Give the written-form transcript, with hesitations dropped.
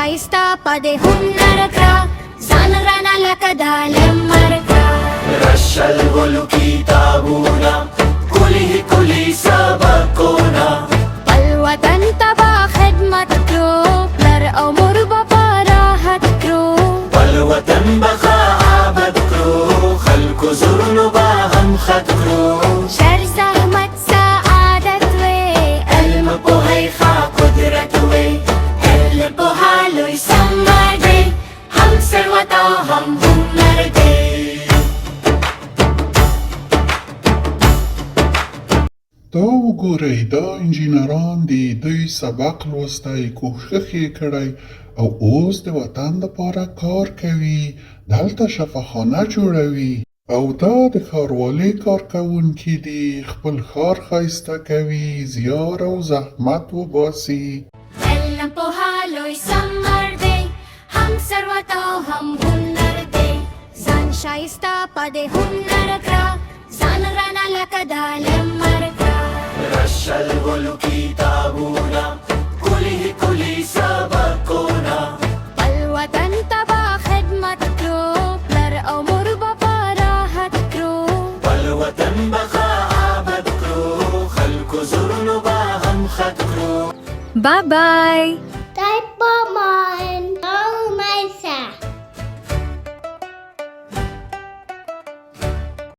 شایسته پدې هنر کړه ځان رانه لکه د عالم مر کړه رش الګل کتابونه کلی کلی سبقونه بل وطن ته به خدمت کړو پلر او مور به په راحت کړو بل وطن به آباد کړو خلکو زړونو به هم ښاد کړو شر زحمت سعادت وې علم پوهی ښه قدرت وې علم پوهه لوی ثمر دی هم ثروت او هم هنر دی دا وګورئ دا انجینران دي دوی سبق لوستی کوښښ یې کړی او اوس د وطن دپاره کار کوي دلته شفاخانه جوړوي او دا د ښاروالۍ کارکوونکي دي خپل ښار ښایسته کوي زیار او زحمت وباسي علم پوهه لوی ثمر دی هم ثروت او هم هنر دی ځان شایسته پدې هنر کړه ځان رانه لکه د عالم مر کړه رش الګل کتابونه کلی کلی سبقونه بل وطن ته به خدمت کړو پلر او مور به په راحت کړو بل وطن به آباد کړو خلکو زړونو به هم ښاد کړو Bye bye. Type of mine.